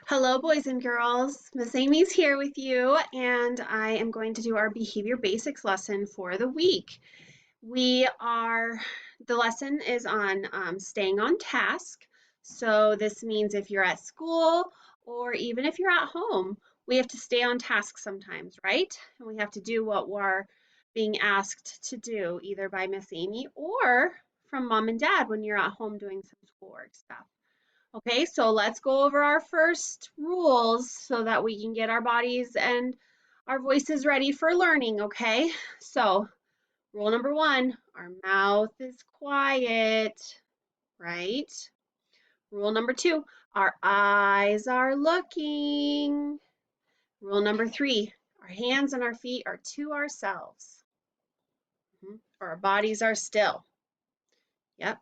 Hello, boys and girls. Miss Amy's here with you, and I am going to do our behavior basics lesson for the week. The lesson is on staying on task. So this means if you're at school or even if you're at home, we have to stay on task sometimes, right? And we have to do what we're being asked to do, either by Miss Amy or from mom and dad when you're at home doing some schoolwork stuff. Okay, so let's go over our first rules so that we can get our bodies and our voices ready for learning, okay? So, rule number one, our mouth is quiet, right? Rule number two, our eyes are looking. Rule number three, our hands and our feet are to ourselves, or our bodies are still. Yep.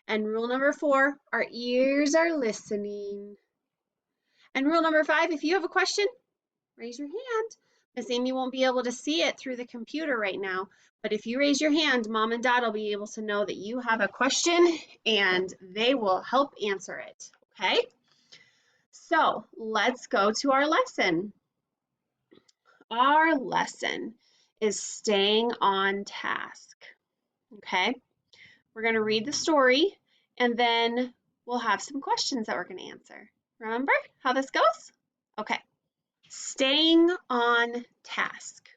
And rule number four, our ears are listening. And rule number five, if you have a question, raise your hand. Miss Amy won't be able to see it through the computer right now, but if you raise your hand, mom and dad will be able to know that you have a question and they will help answer it, okay? So let's go to our lesson. Our lesson is staying on task, okay? We're gonna read the story and then we'll have some questions that we're gonna answer. Remember how this goes? Okay. Staying on task.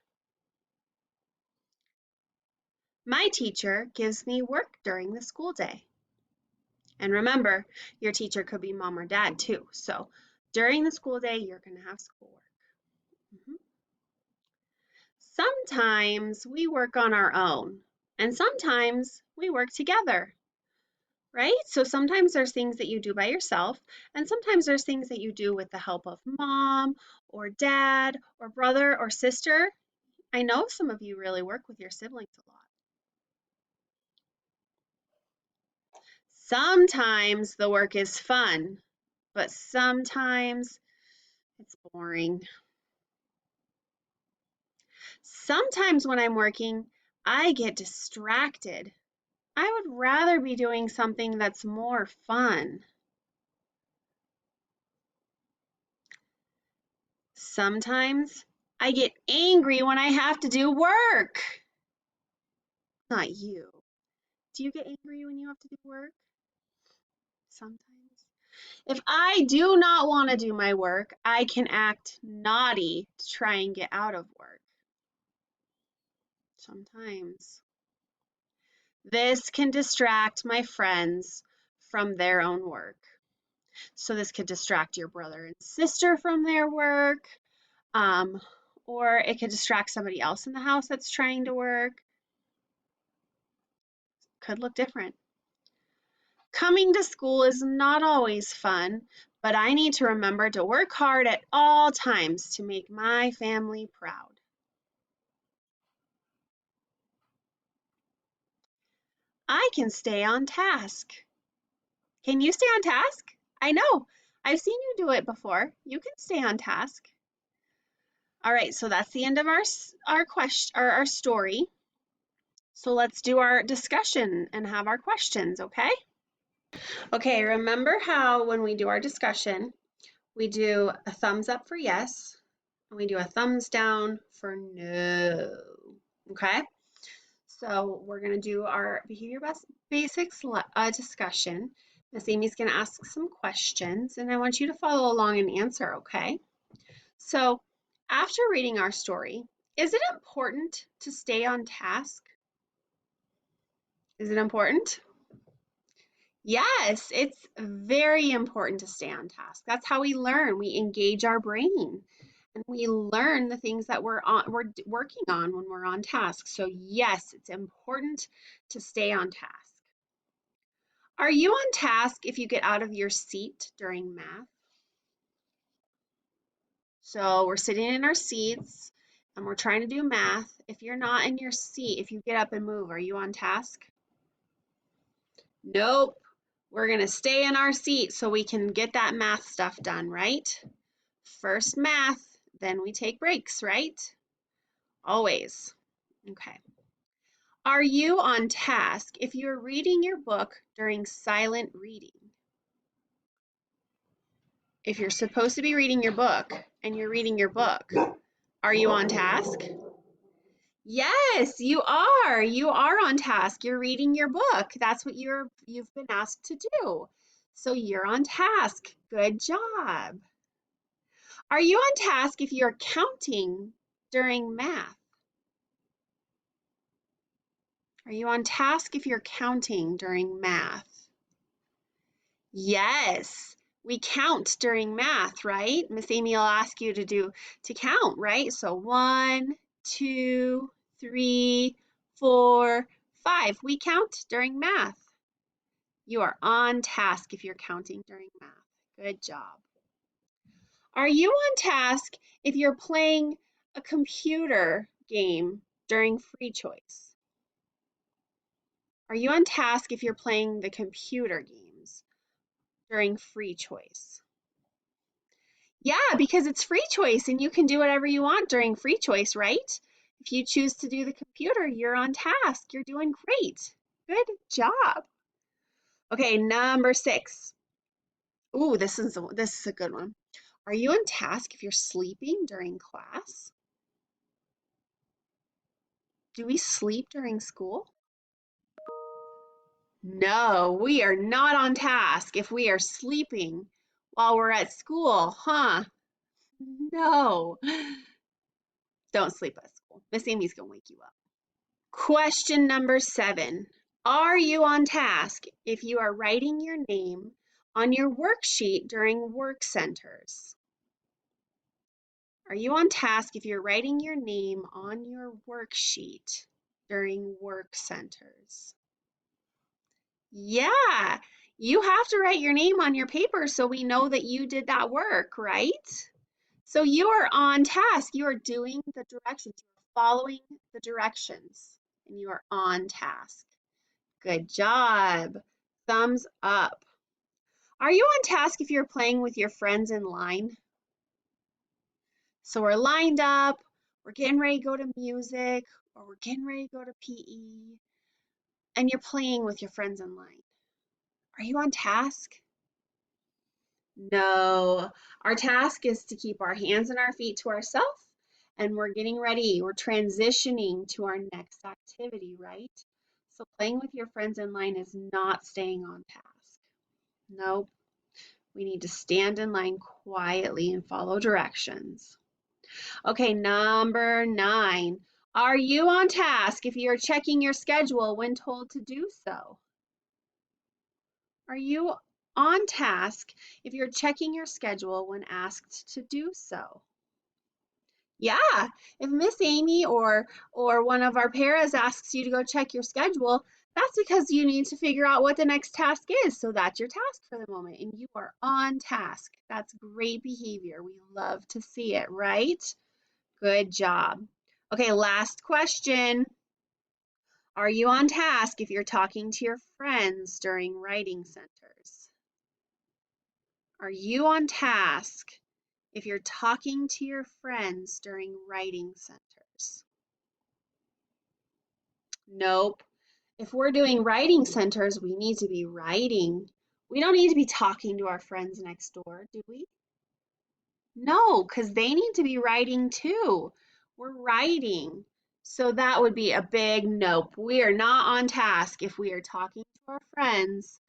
My teacher gives me work during the school day. And remember, your teacher could be mom or dad too. So during the school day, you're going to have schoolwork. Sometimes we work on our own, and sometimes we work together, right? So sometimes there's things that you do by yourself, and sometimes there's things that you do with the help of mom or dad or brother or sister. I know some of you really work with your siblings a lot. Sometimes the work is fun, but sometimes it's boring. Sometimes when I'm working, I get distracted. I would rather be doing something that's more fun. Sometimes I get angry when I have to do work. Not you. Do you get angry when you have to do work? Sometimes. If I do not want to do my work, I can act naughty to try and get out of work. Sometimes. This can distract my friends from their own work. So this could distract your brother and sister from their work, um, or it could distract somebody else in the house that's trying to work. Could look different. Coming to school is not always fun, but I need to remember to work hard at all times to make my family proud. I can stay on task. Can you stay on task? I know. I've seen you do it before. You can stay on task. All right, so that's the end of our story. So let's do our discussion and have our questions, okay? Okay, remember how when we do our discussion, we do a thumbs up for yes, and we do a thumbs down for no, okay? So we're gonna do our behavior basics discussion. Miss Amy's gonna ask some questions, and I want you to follow along and answer, okay? So after reading our story, is it important to stay on task? Is it important? Yes, it's very important to stay on task. That's how we learn. We engage our brain and we learn the things that we're working on when we're on task. So yes, it's important to stay on task. Are you on task if you get out of your seat during math? So we're sitting in our seats and we're trying to do math. If you're not in your seat, if you get up and move, are you on task? Nope. We're going to stay in our seat so we can get that math stuff done, right? First math, then we take breaks, right? Always. Okay. Are you on task if you're reading your book during silent reading? If you're supposed to be reading your book and you're reading your book, are you on task? Yes, you are. You are on task. You're reading your book. That's what you've been asked to do. So you're on task. Good job. Are you on task if you're counting during math? Are you on task if you're counting during math? Yes. We count during math, right? Miss Amy will ask you to count, right? So 1, 2, 3, 4, 5. We count during math. You are on task if you're counting during math. Good job. Are you on task if you're playing a computer game during free choice? Are you on task if you're playing the computer games during free choice? Yeah, because it's free choice and you can do whatever you want during free choice, right? If you choose to do the computer, you're on task. You're doing great. Good job. Okay, number 6. Ooh, this is a good one. Are you on task if you're sleeping during class? Do we sleep during school? No, we are not on task if we are sleeping while we're at school, huh? No. Don't sleep at school. Miss Amy's gonna wake you up. Question number 7. Are you on task if you are writing your name on your worksheet during work centers? Are you on task if you're writing your name on your worksheet during work centers? Yeah, you have to write your name on your paper so we know that you did that work, right? So you are on task. You are doing the directions. You're following the directions, and you are on task. Good job. Thumbs up. Are you on task if you're playing with your friends in line? So we're lined up, we're getting ready to go to music, or we're getting ready to go to PE, and you're playing with your friends in line. Are you on task? No. Our task is to keep our hands and our feet to ourselves, and we're getting ready. We're transitioning to our next activity, right? So playing with your friends in line is not staying on task. Nope. We need to stand in line quietly and follow directions. Okay, number 9. Are you on task if you're checking your schedule when told to do so? Are you on task if you're checking your schedule when asked to do so? Yeah, if Miss Amy or one of our paras asks you to go check your schedule, that's because you need to figure out what the next task is. So that's your task for the moment, and you are on task. That's great behavior. We love to see it, right? Good job. Okay, last question. Are you on task if you're talking to your friends during writing centers? Are you on task if you're talking to your friends during writing centers? Nope. If we're doing writing centers, we need to be writing. We don't need to be talking to our friends next door, do we? No, because they need to be writing too. We're writing. So that would be a big nope. We are not on task if we are talking to our friends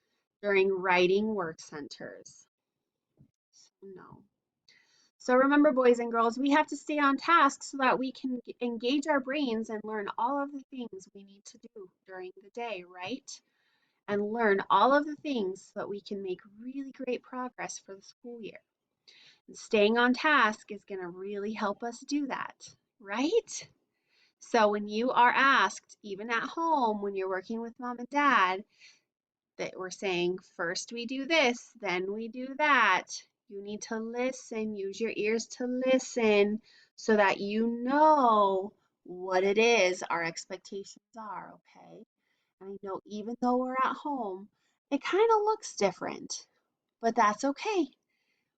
during writing work centers. So no. So remember, boys and girls, we have to stay on task so that we can engage our brains and learn all of the things we need to do during the day, right? And learn all of the things so that we can make really great progress for the school year. And staying on task is going to really help us do that, right? So when you are asked, even at home, when you're working with mom and dad, that we're saying, first we do this, then we do that, you need to listen, use your ears to listen so that you know what it is our expectations are, okay? And I know even though we're at home, it kind of looks different, but that's okay.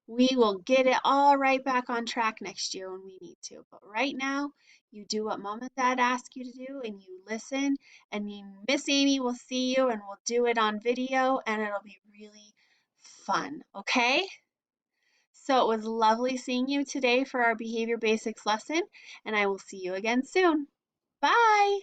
We will get it all right back on track next year when we need to. But right now, you do what mom and dad ask you to do and you listen, and Miss Amy will see you and we'll do it on video and it'll be really fun. Okay? So it was lovely seeing you today for our behavior basics lesson, and I will see you again soon. Bye.